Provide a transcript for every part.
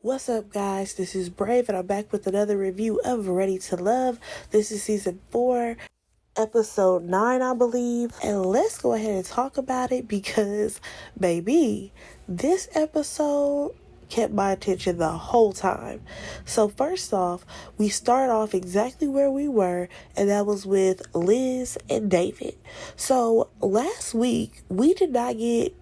What's up, guys? This is Brave, and I'm back with another review of Ready to Love. This is season 4, episode 9, I believe. And let's go ahead and talk about it because, baby, this episode kept my attention the whole time. So first off, we start off exactly where we were, and that was with Liz and David. So last week, we did not get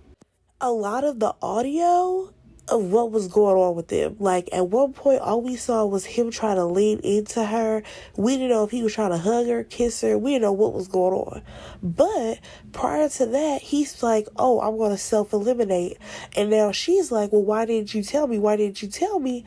a lot of the audio of what was going on with them. Like, at one point, all we saw was him trying to lean into her. We didn't know if he was trying to hug her, kiss her. We didn't know what was going on. But prior to that, he's like, oh, I'm going to self-eliminate. And now she's like, well, why didn't you tell me? Why didn't you tell me?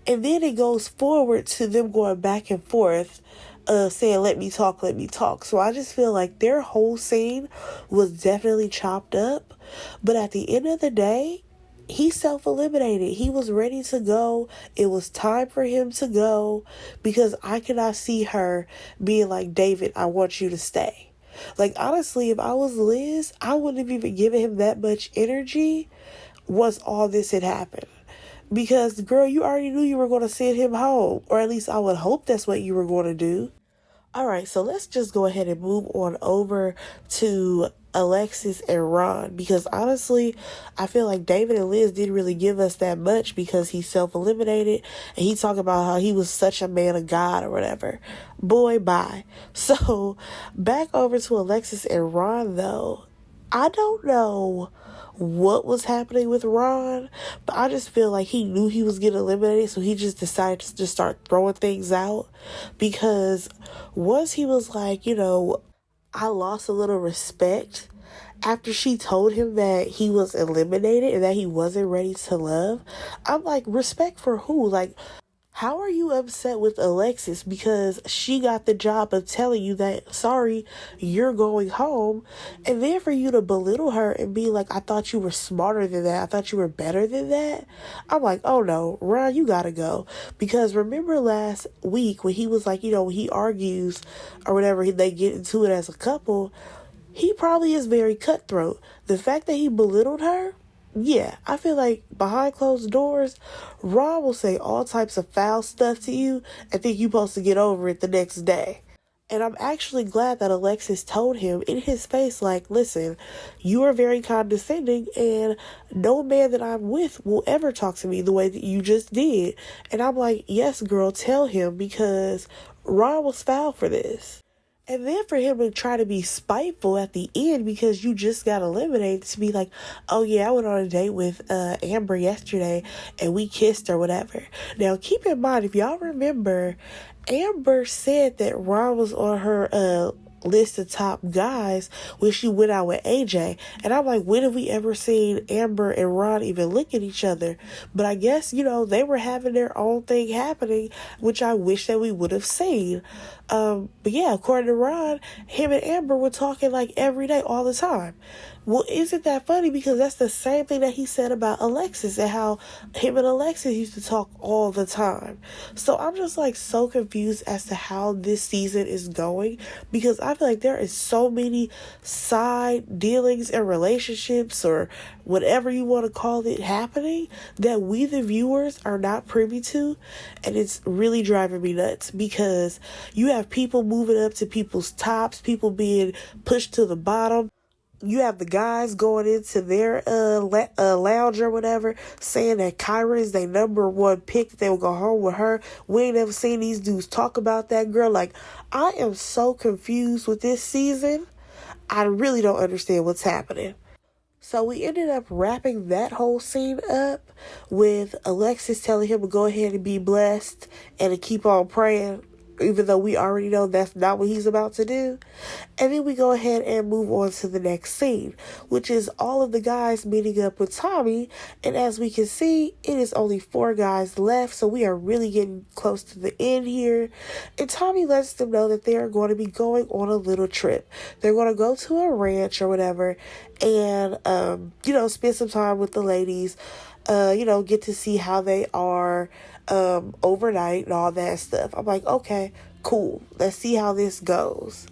And then it goes forward to them going back and forth, saying, let me talk, let me talk. So I just feel like their whole scene was definitely chopped up. But at the end of the day, he self-eliminated. He was ready to go. It was time for him to go because I cannot see her being like, David, I want you to stay. Like, honestly, if I was Liz, I wouldn't have even given him that much energy once all this had happened. Because, girl, you already knew you were going to send him home. Or at least I would hope that's what you were going to do. Alright, so let's just go ahead and move on over to Alexis and Ron, because honestly, I feel like David and Liz didn't really give us that much because he self-eliminated and he talked about how he was such a man of God or whatever. Boy, bye. So, back over to Alexis and Ron though. I don't know what was happening with Ron, but I just feel like he knew he was getting eliminated, so he just decided to just start throwing things out. Because once he was like, I lost a little respect after she told him that he was eliminated and that he wasn't ready to love. I'm like, respect for who? Like, how are you upset with Alexis because she got the job of telling you that, sorry, you're going home, and then for you to belittle her and be like, I thought you were smarter than that, I thought you were better than that? I'm like, oh no, Ron, you gotta go. Because remember last week when he was like, when he argues or whatever, they get into it as a couple, he probably is very cutthroat. The fact that he belittled her, yeah, I feel like behind closed doors, Ron will say all types of foul stuff to you and think you're supposed to get over it the next day. And I'm actually glad that Alexis told him in his face, like, listen, you are very condescending and no man that I'm with will ever talk to me the way that you just did. And I'm like, yes, girl, tell him, because Ron was foul for this. And then for him to try to be spiteful at the end because you just got eliminated, to be like, oh yeah, I went on a date with Amber yesterday and we kissed or whatever. Now keep in mind, if y'all remember, Amber said that Ron was on her list of top guys when she went out with AJ. And I'm like, when have we ever seen Amber and Ron even look at each other? But I guess, they were having their own thing happening, which I wish that we would have seen. But yeah, according to Ron, him and Amber were talking like every day, all the time. Well, isn't that funny? Because that's the same thing that he said about Alexis and how him and Alexis used to talk all the time. So I'm just like so confused as to how this season is going, because I feel like there is so many side dealings and relationships or whatever you want to call it happening that we the viewers are not privy to. And it's really driving me nuts because you have people moving up to people's tops, people being pushed to the bottom. You have the guys going into their lounge or whatever, saying that Kyra is their number one pick, that they will go home with her. We ain't never seen these dudes talk about that girl. Like, I am so confused with this season. I really don't understand what's happening. So we ended up wrapping that whole scene up with Alexis telling him to go ahead and be blessed and to keep on praying, even though we already know that's not what he's about to do. And then we go ahead and move on to the next scene, which is all of the guys meeting up with Tommy. And as we can see, it is only 4 guys left, so we are really getting close to the end here. And Tommy lets them know that they are going to be going on a little trip. They're going to go to a ranch or whatever and, spend some time with the ladies, get to see how they are overnight and all that stuff. I'm like, okay, cool. Let's see how this goes.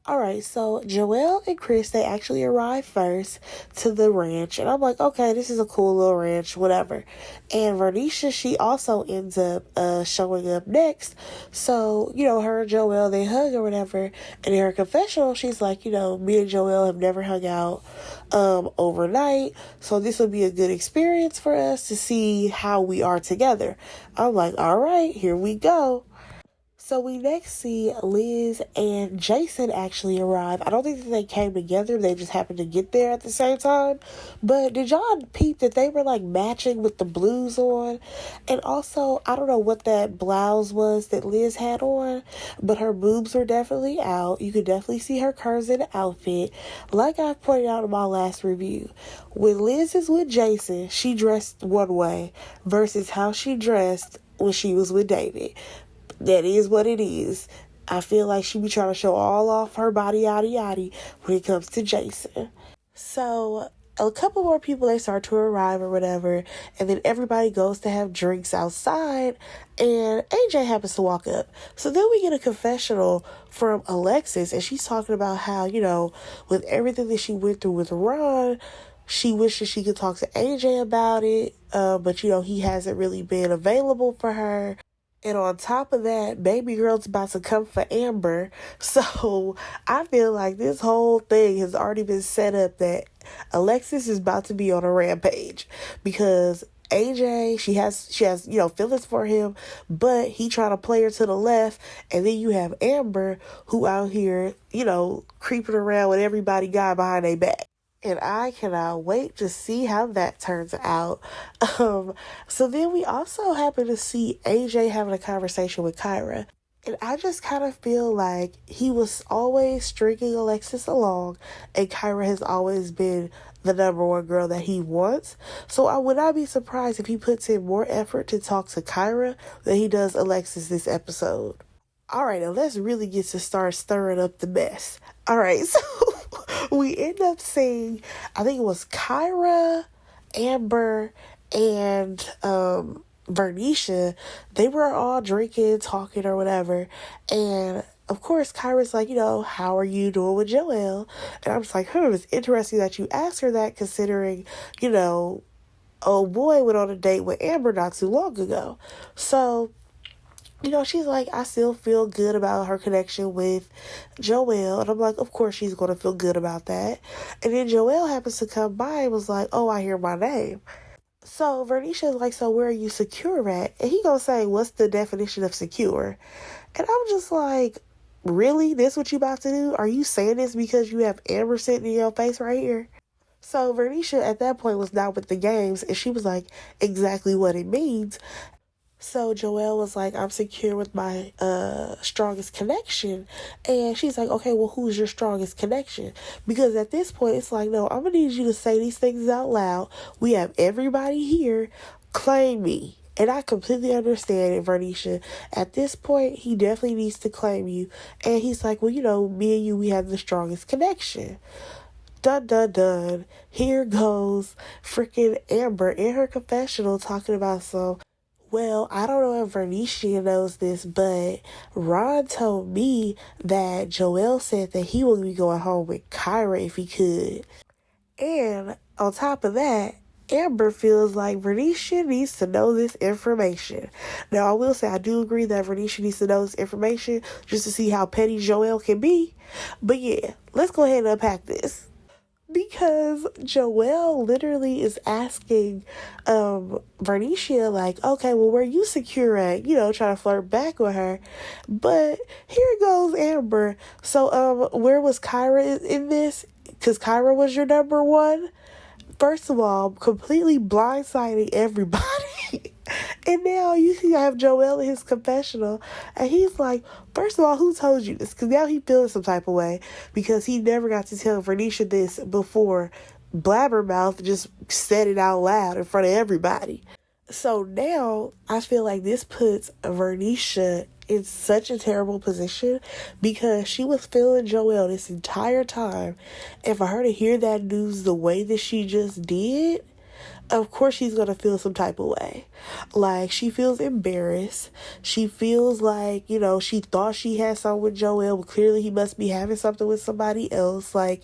Alright, so Joelle and Chris, they actually arrive first to the ranch. And I'm like, okay, this is a cool little ranch, whatever. And Vernisha, she also ends up showing up next. So, her and Joelle, they hug or whatever. And in her confessional, she's like, me and Joelle have never hung out overnight. So this would be a good experience for us to see how we are together. I'm like, alright, here we go. So we next see Liz and Jason actually arrive. I don't think that they came together. They just happened to get there at the same time. But did y'all peep that they were like matching with the blues on? And also, I don't know what that blouse was that Liz had on, but her boobs were definitely out. You could definitely see her curves in the outfit. Like I pointed out in my last review, when Liz is with Jason, she dressed one way versus how she dressed when she was with David. That is what it is. I feel like she be trying to show all off her body, yaddy, yaddy, when it comes to Jason. So, a couple more people, they start to arrive or whatever, and then everybody goes to have drinks outside, and AJ happens to walk up. So then we get a confessional from Alexis, and she's talking about how, with everything that she went through with Ron, she wishes she could talk to AJ about it, but, he hasn't really been available for her. And on top of that, baby girl's about to come for Amber. So I feel like this whole thing has already been set up that Alexis is about to be on a rampage. Because AJ, she has, feelings for him, but he trying to play her to the left. And then you have Amber, who out here, creeping around with everybody guy behind their back. And I cannot wait to see how that turns out. So then we also happen to see AJ having a conversation with Kyra. And I just kind of feel like he was always stringing Alexis along, and Kyra has always been the number one girl that he wants. So I would not be surprised if he puts in more effort to talk to Kyra than he does Alexis this episode. Alright, now let's really get to start stirring up the mess. Alright, so we end up seeing, I think it was Kyra, Amber, and Vernisha. They were all drinking, talking, or whatever. And of course, Kyra's like, how are you doing with Joelle? And I'm just like, it's interesting that you asked her that, considering, oh boy went on a date with Amber not too long ago. So, she's like, I still feel good about her connection with Joelle. And I'm like, of course she's going to feel good about that. And then Joelle happens to come by and was like, oh, I hear my name. So Vernisha's like, so where are you secure at? And he gonna say, what's the definition of secure? And I'm just like, really? This what you about to do? Are you saying this because you have Amber sitting in your face right here? So Vernisha at that point was not with the games, and she was like, exactly what it means. So Joelle was like, I'm secure with my strongest connection. And she's like, okay, well, who's your strongest connection? Because at this point, it's like, no, I'm going to need you to say these things out loud. We have everybody here. Claim me. And I completely understand it, Vernisha. At this point, he definitely needs to claim you. And he's like, well, me and you, we have the strongest connection. Dun, dun, dun. Here goes freaking Amber in her confessional talking about well, I don't know if Vernisha knows this, but Ron told me that Joelle said that he would be going home with Kyra if he could. And on top of that, Amber feels like Vernisha needs to know this information. Now, I will say I do agree that Vernisha needs to know this information just to see how petty Joelle can be. But yeah, let's go ahead and unpack this. Because Joelle literally is asking Vernisha, like, okay, well, where you secure at? Trying to flirt back with her. But here goes Amber. So, where was Kyra in this? Because Kyra was your number one. First of all, completely blindsiding everybody. And now you see I have Joelle in his confessional, and he's like, first of all, who told you this? Because now he feels some type of way because he never got to tell Vernisha this before Blabbermouth just said it out loud in front of everybody. So now I feel like this puts Vernisha in such a terrible position because she was feeling Joelle this entire time. And for her to hear that news the way that she just did, of course she's gonna feel some type of way. Like, she feels embarrassed. She feels like, she thought she had something with Joelle, but clearly he must be having something with somebody else. Like,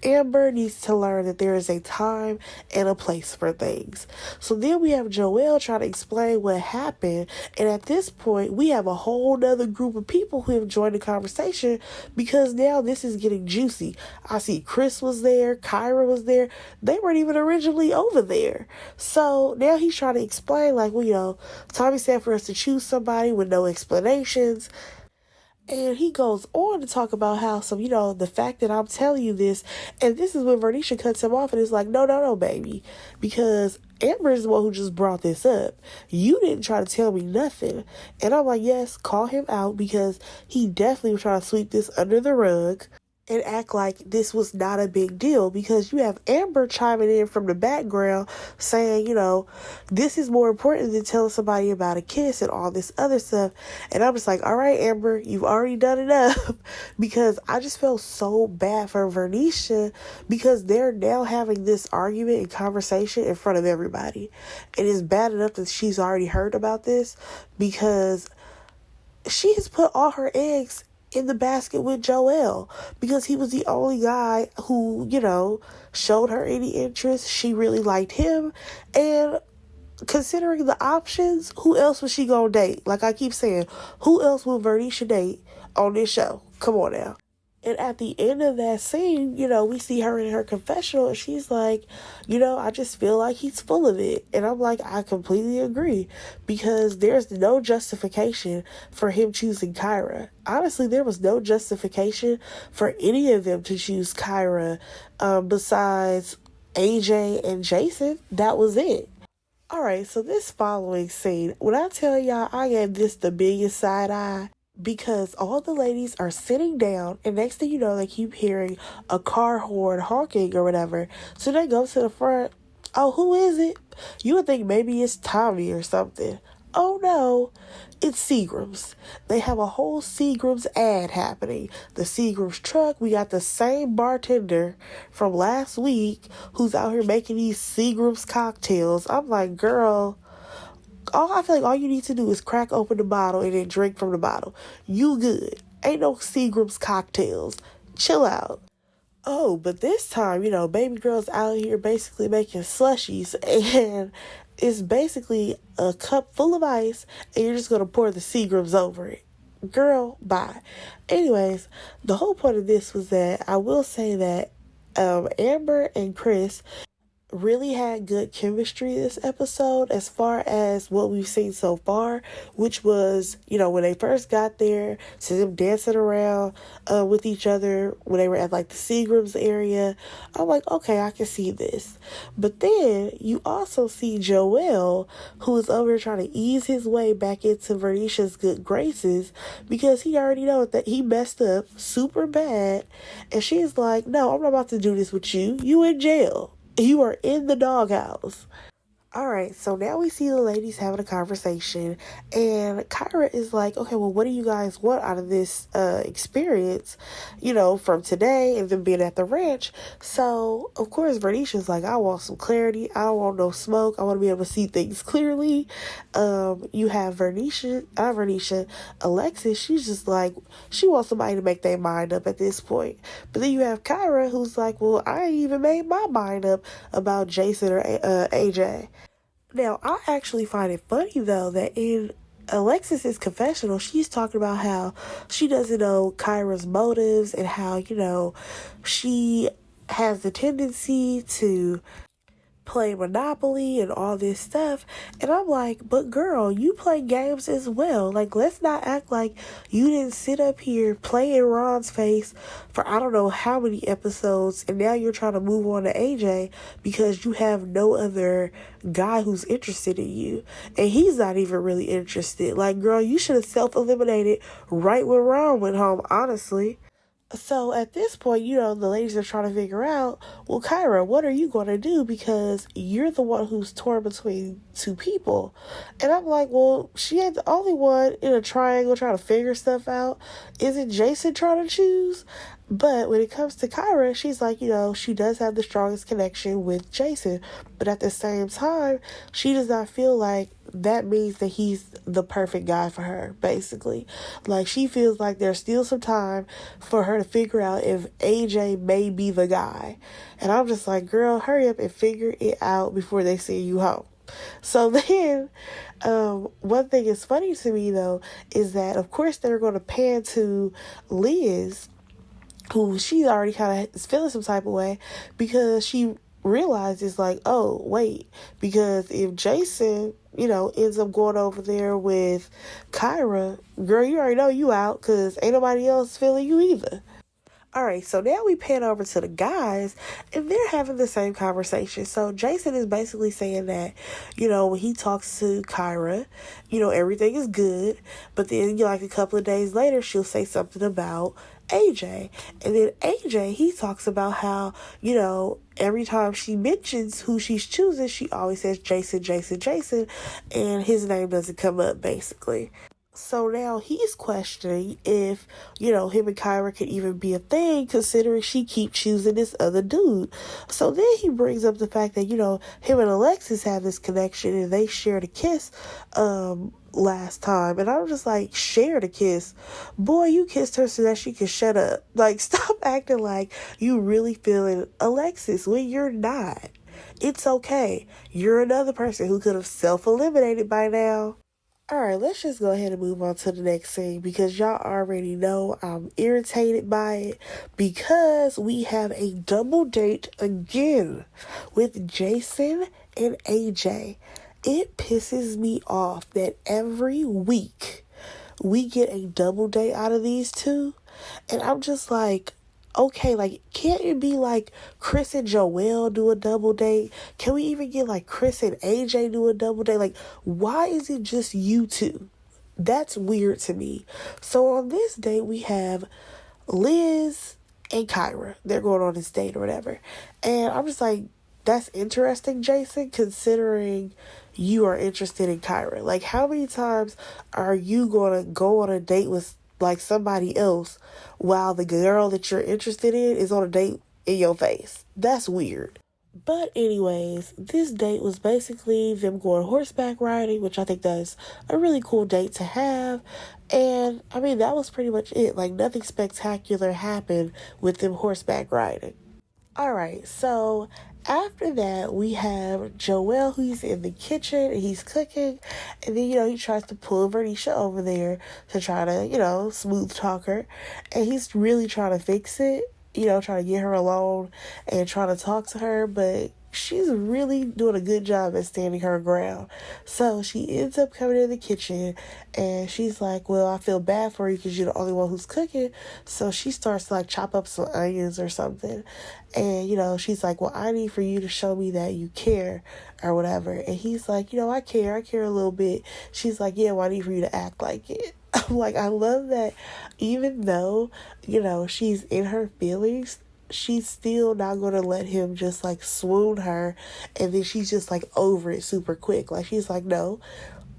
Amber needs to learn that there is a time and a place for things. So then we have Joelle trying to explain what happened, and at this point we have a whole nother group of people who have joined the conversation, because now this is getting juicy. I see Chris was there, Kyra was there. They weren't even originally over there. So now he's trying to explain, like, well, Tommy said for us to choose somebody with no explanations. And he goes on to talk about how the fact that I'm telling you this, and this is when Vernisha cuts him off and is like, no, baby, because Amber is the one who just brought this up. You didn't try to tell me nothing. And I'm like, yes, call him out, because he definitely was trying to sweep this under the rug and act like this was not a big deal, because you have Amber chiming in from the background saying, this is more important than telling somebody about a kiss and all this other stuff. And I'm just like, all right, Amber, you've already done enough. Because I just felt so bad for Vernisha, because they're now having this argument and conversation in front of everybody. And it's bad enough that she's already heard about this, because she has put all her eggs in the basket with Joelle, because he was the only guy who, showed her any interest. She really liked him. And considering the options, who else was she gonna date? Like I keep saying, who else will Vernisha date on this show? Come on now. And at the end of that scene, we see her in her confessional, and she's like, I just feel like he's full of it. And I'm like, I completely agree, because there's no justification for him choosing Kyra. Honestly, there was no justification for any of them to choose Kyra, besides AJ and Jason. That was it. Alright, so this following scene, when I tell y'all I gave this the biggest side eye, because all the ladies are sitting down, and next thing you know, they keep hearing a car horn honking or whatever. So they go to the front. Oh, who is it? You would think maybe it's Tommy or something. Oh no, it's Seagram's. They have a whole Seagram's ad happening. The Seagram's truck, we got the same bartender from last week who's out here making these Seagram's cocktails. I'm like, girl, I feel like all you need to do is crack open the bottle and then drink from the bottle. You good. Ain't no Seagram's cocktails. Chill out. Oh, but this time, baby girl's out here basically making slushies, and it's basically a cup full of ice, and you're just going to pour the Seagram's over it. Girl, bye. Anyways, the whole point of this was that I will say that Amber and Chris really had good chemistry this episode, as far as what we've seen so far, which was, when they first got there, to them dancing around with each other when they were at like the Seagram's area. I'm like, okay, I can see this. But then you also see Joelle, who is over here trying to ease his way back into Vernisha's good graces, because he already knows that he messed up super bad, and she's like, no, I'm not about to do this with you. You in jail. You are in the doghouse. Alright, so now we see the ladies having a conversation, and Kyra is like, okay, well, what do you guys want out of this experience, from today and then being at the ranch? So, of course, Vernisha's like, I want some clarity. I don't want no smoke. I want to be able to see things clearly. You have Alexis, she's just like, she wants somebody to make their mind up at this point. But then you have Kyra, who's like, well, I ain't even made my mind up about Jason or AJ. Now, I actually find it funny, though, that in Alexis's confessional, she's talking about how she doesn't know Kyra's motives, and how, she has the tendency to play Monopoly and all this stuff. And I'm like, but girl, you play games as well. Like, let's not act like you didn't sit up here playing Ron's face for I don't know how many episodes, and now you're trying to move on to AJ because you have no other guy who's interested in you, and he's not even really interested. Like, girl, you should have self-eliminated right when Ron went home, honestly. So at this point, the ladies are trying to figure out, well, Kyra, what are you going to do? Because you're the one who's torn between two people. And I'm like, well, she ain't the only one in a triangle trying to figure stuff out. Isn't Jason trying to choose? But when it comes to Kyra, she's like, she does have the strongest connection with Jason. But at the same time, she does not feel like that means that he's the perfect guy for her, basically. Like, she feels like there's still some time for her to figure out if AJ may be the guy. And I'm just like, girl, hurry up and figure it out before they send you home. So then, one thing is funny to me, though, is that, of course, they're going to pan to Liz, who she already kind of is feeling some type of way because she realizes, like, oh, wait, because if Jason, ends up going over there with Kyra, girl, you already know you out because ain't nobody else feeling you either. All right, so now we pan over to the guys, and they're having the same conversation. So Jason is basically saying that, when he talks to Kyra, everything is good. But then, like a couple of days later, she'll say something about AJ. And then AJ, he talks about how, every time she mentions who she's choosing, she always says Jason, Jason, Jason, and his name doesn't come up, basically. So now he's questioning if, him and Kyra could even be a thing, considering she keeps choosing this other dude. So then he brings up the fact that, him and Alexis have this connection and they shared a kiss last time. And I'm just like, shared a kiss? Boy, you kissed her so that she could shut up. Like, stop acting like you really feeling Alexis when you're not. It's okay. You're another person who could have self-eliminated by now. Alright, let's just go ahead and move on to the next scene because y'all already know I'm irritated by it because we have a double date again with Jason and AJ. It pisses me off that every week we get a double date out of these two, and I'm just like, okay, like, can't it be like Chris and Joelle do a double date? Can we even get like Chris and AJ do a double date? Like, why is it just you two? That's weird to me. So on this date, we have Liz and Kyra. They're going on this date or whatever. And I'm just like, that's interesting, Jason, considering you are interested in Kyra. Like, how many times are you going to go on a date with like somebody else while the girl that you're interested in is on a date in your face? That's weird. But anyways, this date was basically them going horseback riding, which I think that's a really cool date to have. And I mean, that was pretty much it. Like, nothing spectacular happened with them horseback riding. Alright, so after that, we have Joelle, who's in the kitchen and he's cooking. And then, he tries to pull Vernisha over there to try to, smooth talk her. And he's really trying to fix it, trying to get her alone and trying to talk to her. But she's really doing a good job at standing her ground. So she ends up coming in the kitchen and she's like, well, I feel bad for you because you're the only one who's cooking. So she starts to like chop up some onions or something. And, she's like, well, I need for you to show me that you care or whatever. And he's like, I care a little bit. She's like, yeah, well, I need for you to act like it. I'm like, I love that even though, she's in her feelings, she's still not going to let him just like swoon her and then she's just like over it super quick. Like, she's like, no,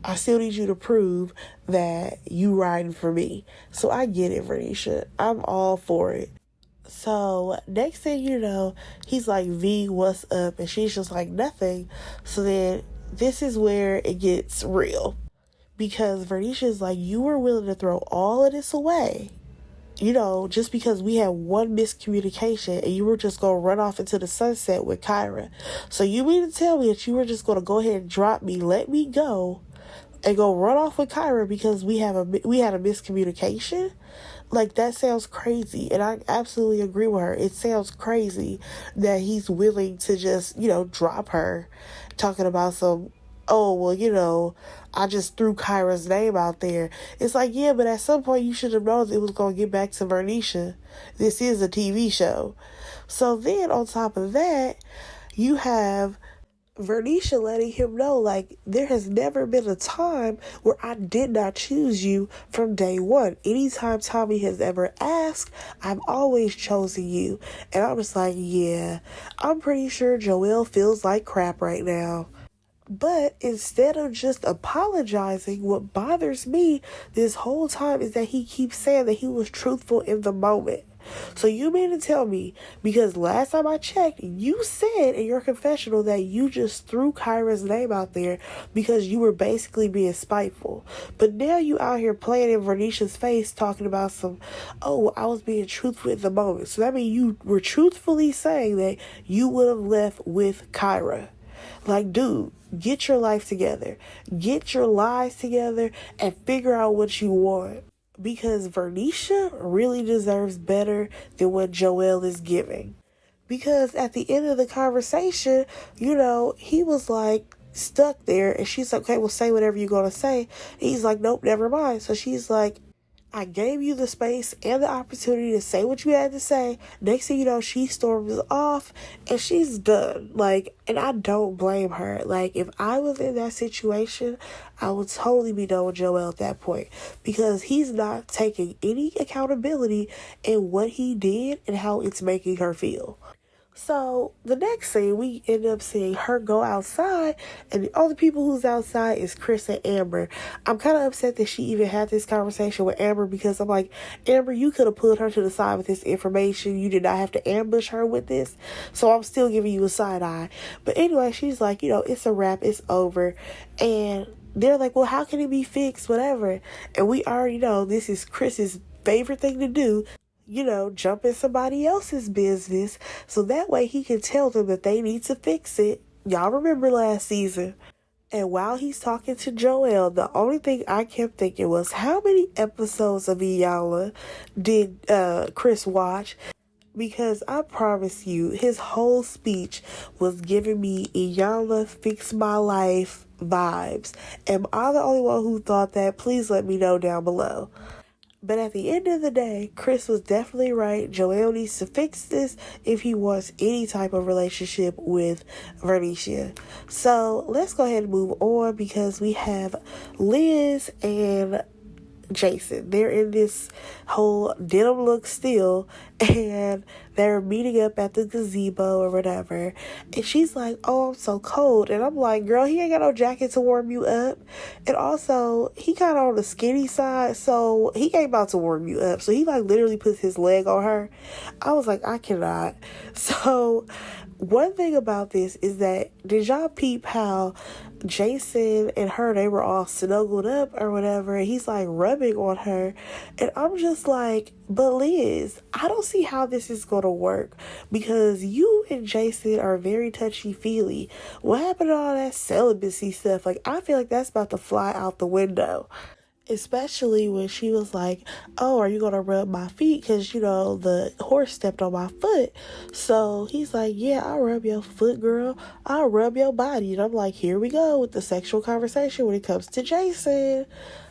I still need you to prove that you riding for me. So I get it, Vernisha. I'm all for it. So next thing you know, he's like, V, what's up? And she's just like, nothing. So then this is where it gets real. Because Vernisha's like, you were willing to throw all of this away, just because we had one miscommunication and you were just going to run off into the sunset with Kyra. So you mean to tell me that you were just going to go ahead and drop me, let me go, and go run off with Kyra because we had a miscommunication? Like, that sounds crazy. And I absolutely agree with her. It sounds crazy that he's willing to just, drop her, talking about some, oh, well, I just threw Kyra's name out there. It's like, yeah, but at some point you should have known it was going to get back to Vernisha. This is a TV show. So then on top of that, you have Vernisha letting him know, like, there has never been a time where I did not choose you from day one. Anytime Tommy has ever asked, I've always chosen you. And I was like, yeah, I'm pretty sure Joelle feels like crap right now. But instead of just apologizing, what bothers me this whole time is that he keeps saying that he was truthful in the moment. So you mean to tell me, because last time I checked, you said in your confessional that you just threw Kyra's name out there because you were basically being spiteful. But now you out here playing in Vernisha's face talking about some, oh, well, I was being truthful in the moment. So that means you were truthfully saying that you would have left with Kyra. Like, dude, get your life together. Get your lies together and figure out what you want. Because Vernisha really deserves better than what Joelle is giving. Because at the end of the conversation, he was like stuck there and she's like, okay, well, say whatever you're going to say. And he's like, nope, never mind. So she's like, I gave you the space and the opportunity to say what you had to say. Next thing you know, she storms off and she's done. Like, and I don't blame her. Like, if I was in that situation, I would totally be done with Joelle at that point because he's not taking any accountability in what he did and how it's making her feel. So the next scene, we end up seeing her go outside, and the only people who's outside is Chris and Amber. I'm kind of upset that she even had this conversation with Amber because I'm like, Amber, you could have pulled her to the side with this information. You did not have to ambush her with this. So I'm still giving you a side eye. But anyway, she's like, it's a wrap. It's over. And they're like, well, how can it be fixed? Whatever. And we already know this is Chris's favorite thing to do. Jump in somebody else's business so that way he can tell them that they need to fix it. Y'all remember last season. And while he's talking to Joelle, the only thing I kept thinking was, how many episodes of Iyanla did Chris watch? Because I promise you, his whole speech was giving me Iyanla Fix My Life vibes. Am I the only one who thought that? Please let me know down below. But at the end of the day, Chris was definitely right. Joelle needs to fix this if he wants any type of relationship with Vernisha. So let's go ahead and move on because we have Liz and Jason. They're in this whole denim look still, and they're meeting up at the gazebo or whatever. And she's like, oh, I'm so cold. And I'm like, girl, he ain't got no jacket to warm you up. And also, he kind of on the skinny side, so he ain't about to warm you up. So he like literally puts his leg on her. I was like, I cannot. So one thing about this is that, did y'all peep how Jason and her, they were all snuggled up or whatever, and he's like rubbing on her, and I'm just like, but Liz, I don't see how this is gonna work because you and Jason are very touchy-feely. What happened to all that celibacy stuff? Like, I feel like that's about to fly out the window. Especially when she was like, oh, are you going to rub my feet? Because, the horse stepped on my foot. So he's like, yeah, I'll rub your foot, girl. I'll rub your body. And I'm like, here we go with the sexual conversation when it comes to Jason.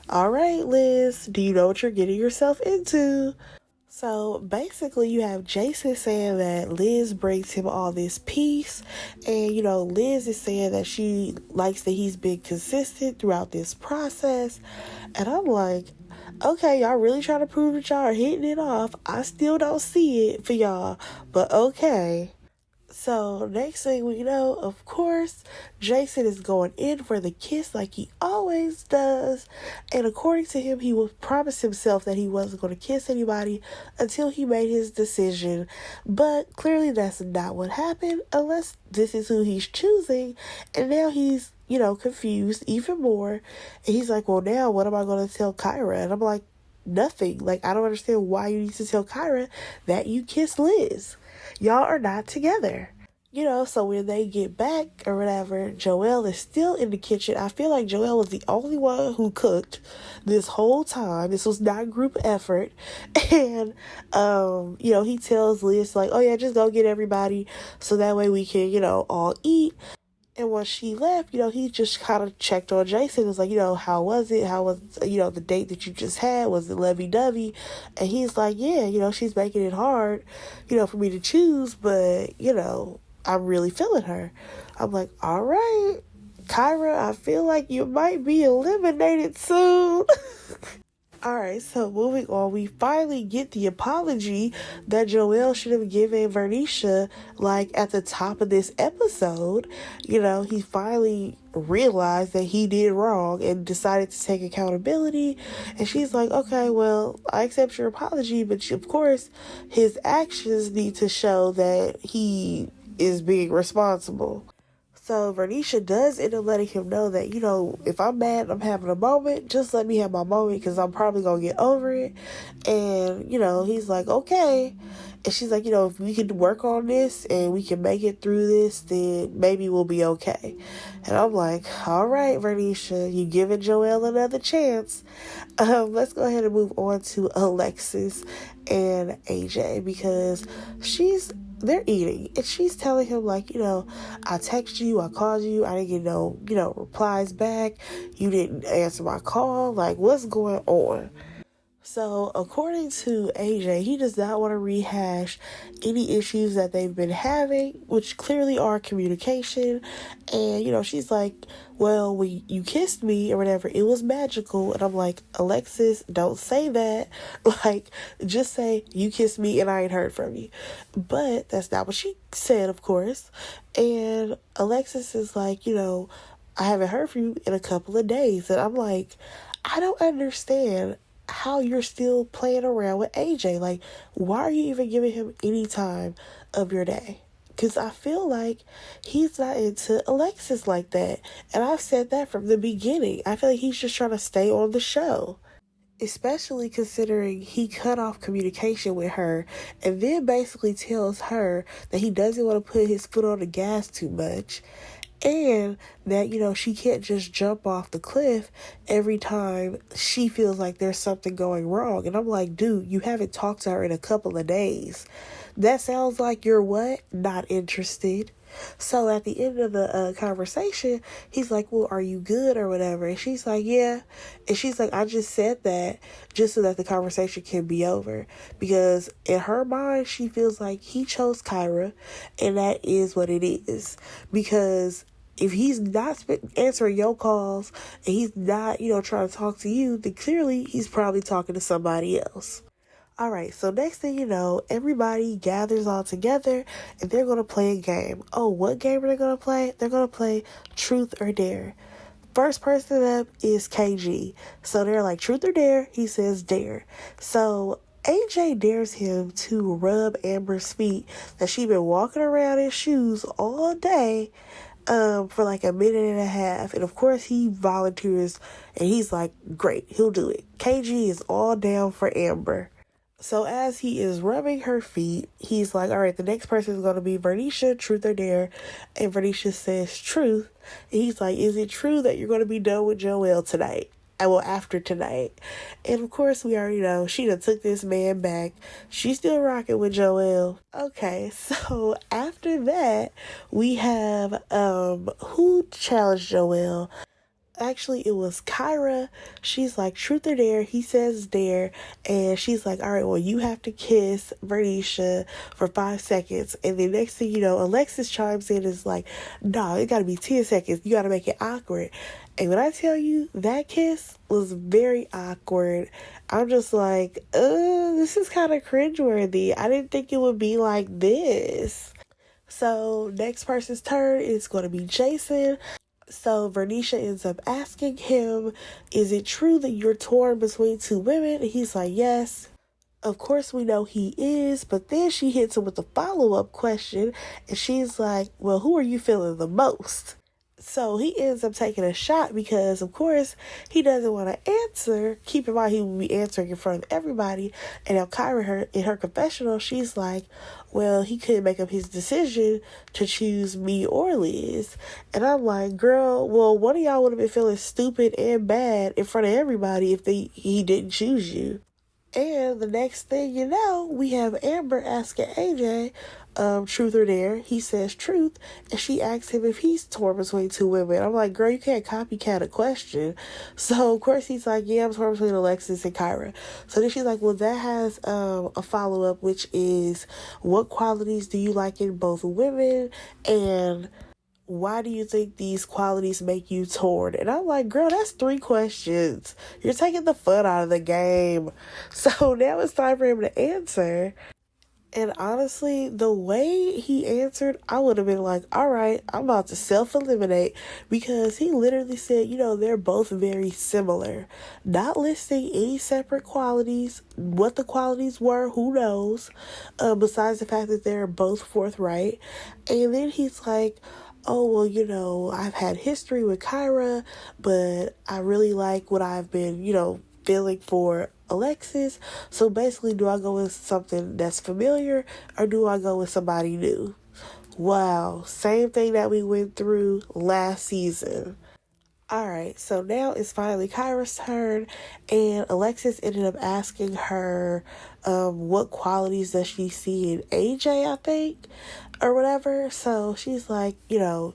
All right, Liz, do you know what you're getting yourself into? So basically you have Jason saying that Liz brings him all this peace, and Liz is saying that she likes that he's been consistent throughout this process, and I'm like, okay, y'all really trying to prove that y'all are hitting it off. I still don't see it for y'all, but okay. So next thing we know, of course, Jason is going in for the kiss like he always does. And according to him, he would promise himself that he wasn't going to kiss anybody until he made his decision. But clearly that's not what happened unless this is who he's choosing. And now he's, confused even more. And he's like, well, now what am I going to tell Kyra? And I'm like, nothing. Like, I don't understand why you need to tell Kyra that you kissed Liz. Y'all are not together. So when they get back or whatever, Joelle is still in the kitchen. I feel like Joelle was the only one who cooked this whole time. This was not group effort. And, he tells Liz, like, oh yeah, just go get everybody so that way we can, all eat. And when she left, he just kind of checked on Jason. It was like, how was it? How was, the date that you just had? Was it lovey-dovey? And he's like, yeah, she's making it hard, for me to choose. But, I'm really feeling her. I'm like, all right, Kyra, I feel like you might be eliminated soon. Alright, so moving on, we finally get the apology that Joelle should have given Vernisha, like, at the top of this episode. You know, he finally realized that he did wrong and decided to take accountability. And she's like, okay, well, I accept your apology, but of course, his actions need to show that he is being responsible. So Vernisha does end up letting him know that, you know, if I'm mad and I'm having a moment, just let me have my moment because I'm probably going to get over it. And, you know, he's like, okay. And she's like, you know, if we can work on this and we can make it through this, then maybe we'll be okay. And I'm like, all right, Vernisha, you giving Joelle another chance. Let's go ahead and move on to Alexis and AJ because they're eating and she's telling him like, you know, I texted you, I called you, I didn't get no, you know, replies back. You didn't answer my call. Like, what's going on? So, according to AJ, he does not want to rehash any issues that they've been having, which clearly are communication. And, you know, she's like, well, when you kissed me or whatever, it was magical. And I'm like, Alexis, don't say that. Like, just say, you kissed me and I ain't heard from you. But that's not what she said, of course. And Alexis is like, you know, I haven't heard from you in a couple of days. And I'm like, I don't understand how you're still playing around with AJ. Like, why are you even giving him any time of your day? Because I feel like he's not into Alexis like that. And I've said that from the beginning. I feel like he's just trying to stay on the show. Especially considering he cut off communication with her and then basically tells her that he doesn't want to put his foot on the gas too much. And that, you know, she can't just jump off the cliff every time she feels like there's something going wrong. And I'm like, dude, you haven't talked to her in a couple of days. That sounds like you're what? Not interested. So at the end of the conversation, he's like, well, are you good or whatever? And she's like, yeah. And she's like, I just said that just so that the conversation can be over. Because in her mind, she feels like he chose Kyra. And that is what it is. Because if he's not answering your calls and he's not, you know, trying to talk to you, then clearly he's probably talking to somebody else. All right, so next thing you know, everybody gathers all together and they're going to play a game. Oh, what game are they going to play? They're going to play Truth or Dare. First person up is KG. So they're like, Truth or Dare? He says Dare. So AJ dares him to rub Amber's feet that she's been walking around in shoes all day for like a minute and a half. And of course he volunteers and he's like, great, he'll do it. KG is all down for Amber. So as he is rubbing her feet, he's like, all right, the next person is going to be Vernisha, Truth or Dare. And Vernisha says Truth. And he's like, is it true that you're going to be done with Joelle tonight? Well, after tonight. And of course, we already know she done took this man back. She's still rocking with Joelle. Okay, so after that, we have, who challenged Joelle? Actually, it was Kyra. She's like, Truth or Dare? He says Dare. And she's like, all right, well, you have to kiss Vernisha for 5 seconds. And the next thing you know, Alexis chimes in and is like, no, it got to be 10 seconds. You got to make it awkward. And when I tell you, that kiss was very awkward. I'm just like, this is kind of cringeworthy. I didn't think it would be like this. So next person's turn is going to be Jason. So Vernisha ends up asking him, is it true that you're torn between two women? And he's like, yes. Of course we know he is, but then she hits him with a follow-up question, and she's like, well, who are you feeling the most? So he ends up taking a shot because, of course, he doesn't want to answer. Keep in mind, he will be answering in front of everybody. And now Kyra, in her confessional, she's like, well, he couldn't make up his decision to choose me or Liz. And I'm like, girl, well, one of y'all would have been feeling stupid and bad in front of everybody if he didn't choose you. And the next thing you know, we have Amber asking AJ, truth or dare. He says truth, and she asks him if he's torn between two women. I'm like, girl, you can't copycat a question. So, of course, he's like, yeah, I'm torn between Alexis and Kyra. So then she's like, well, that has a follow-up, which is, what qualities do you like in both women? And why do you think these qualities make you torn? And I'm like, girl, that's 3 questions. You're taking the fun out of the game. So now it's time for him to answer. And honestly, the way he answered, I would have been like, all right, I'm about to self-eliminate, because he literally said, they're both very similar. Not listing any separate qualities. What the qualities were, who knows? Besides the fact that they're both forthright. And then he's like, oh, well, I've had history with Kyra, but I really like what I've been, feeling for Alexis. So basically, do I go with something that's familiar, or do I go with somebody new? Wow, same thing that we went through last season. Alright, so now it's finally Kyra's turn, and Alexis ended up asking her what qualities does she see in AJ, I think, or whatever. So she's like, I'm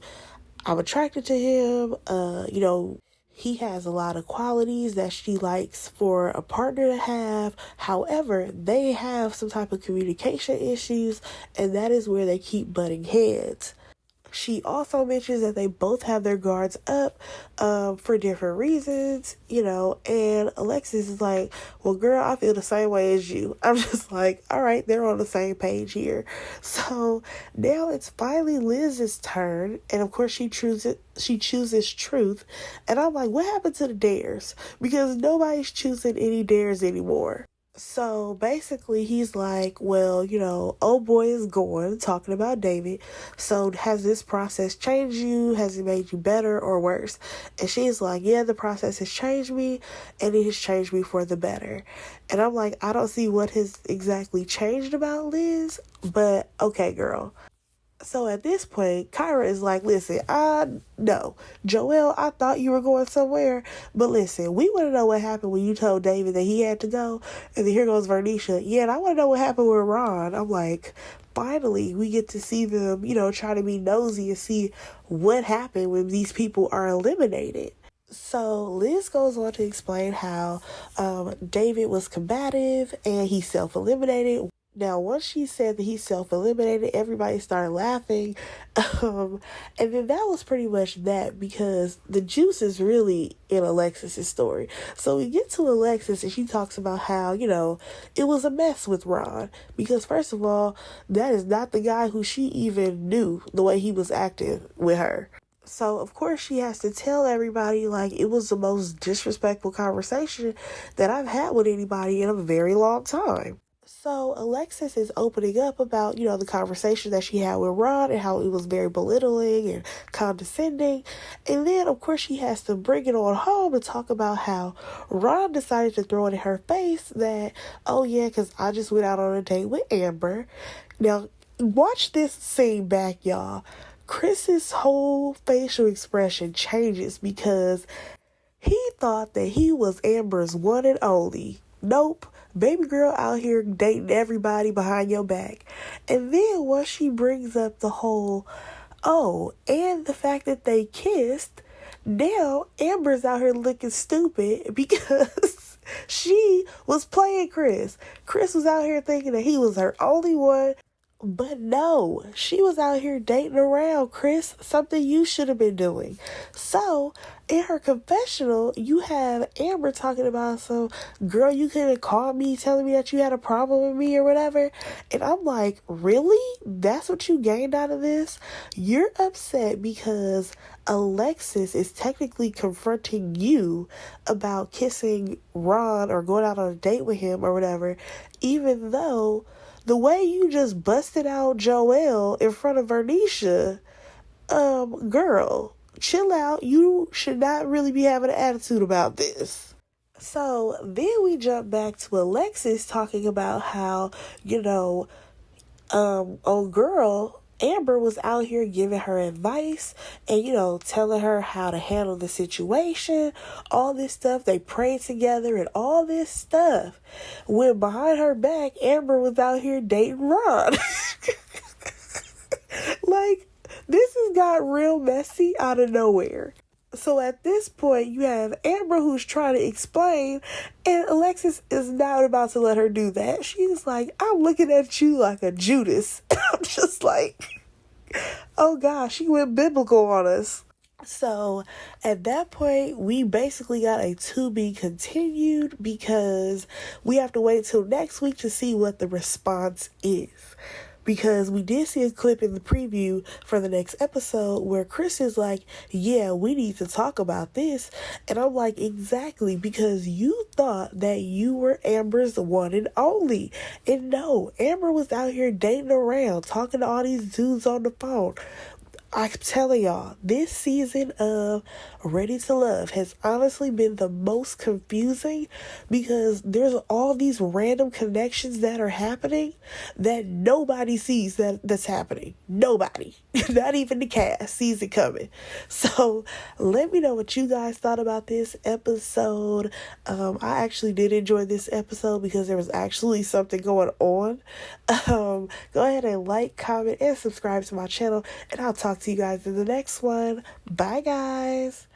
attracted to him, he has a lot of qualities that she likes for a partner to have. However, they have some type of communication issues, and that is where they keep butting heads. She also mentions that they both have their guards up for different reasons, and Alexis is like, well, girl, I feel the same way as you. I'm just like, all right, they're on the same page here. So now it's finally Liz's turn, and of course she chooses truth, and I'm like, what happened to the dares? Because nobody's choosing any dares anymore. So basically, he's like, well, old boy is gone, talking about David. So has this process changed you? Has it made you better or worse? And she's like, yeah, the process has changed me, and it has changed me for the better. And I'm like, I don't see what has exactly changed about Liz, but okay, girl. So at this point, Kyra is like, listen, I know. Joelle, I thought you were going somewhere. But listen, we want to know what happened when you told David that he had to go. And then here goes Vernisha. Yeah, and I want to know what happened with Ron. I'm like, finally, we get to see them, try to be nosy and see what happened when these people are eliminated. So Liz goes on to explain how David was combative and he self-eliminated. Now, once she said that he self-eliminated, everybody started laughing. And then that was pretty much that, because the juice is really in Alexis's story. So we get to Alexis, and she talks about how, it was a mess with Ron. Because first of all, that is not the guy who she even knew the way he was acting with her. So, of course, she has to tell everybody, like, it was the most disrespectful conversation that I've had with anybody in a very long time. So Alexis is opening up about, the conversation that she had with Ron and how it was very belittling and condescending. And then, of course, she has to bring it on home and talk about how Ron decided to throw it in her face that, oh, yeah, because I just went out on a date with Amber. Now, watch this scene back, y'all. Chris's whole facial expression changes because he thought that he was Amber's one and only. Nope. Baby girl out here dating everybody behind your back. And then once she brings up the whole, oh, and the fact that they kissed, now Amber's out here looking stupid because she was playing Chris. Chris was out here thinking that he was her only one. But no, she was out here dating around, Chris, something you should have been doing. So, in her confessional, you have Amber talking about some, girl, you could have called me telling me that you had a problem with me or whatever. And I'm like, really? That's what you gained out of this? You're upset because Alexis is technically confronting you about kissing Ron or going out on a date with him or whatever, even though the way you just busted out Joelle in front of Vernisha, girl, chill out. You should not really be having an attitude about this. So then we jump back to Alexis talking about how, old girl Amber was out here giving her advice and, telling her how to handle the situation, all this stuff. They prayed together and all this stuff. When behind her back, Amber was out here dating Ron. Like, this has got real messy out of nowhere. So at this point, you have Amber who's trying to explain, and Alexis is not about to let her do that. She's like, I'm looking at you like a Judas. I'm just like, oh gosh, she went biblical on us. So at that point, we basically got a to be continued because we have to wait till next week to see what the response is. Because we did see a clip in the preview for the next episode where Chris is like, yeah, we need to talk about this. And I'm like, exactly, because you thought that you were Amber's one and only. And no, Amber was out here dating around, talking to all these dudes on the phone. I'm telling y'all, this season of Ready to Love has honestly been the most confusing because there's all these random connections that are happening that nobody sees that's happening. Nobody, not even the cast, sees it coming. So let me know what you guys thought about this episode. I actually did enjoy this episode because there was actually something going on. Go ahead and like, comment, and subscribe to my channel, and I'll talk to you guys in the next one. Bye, guys.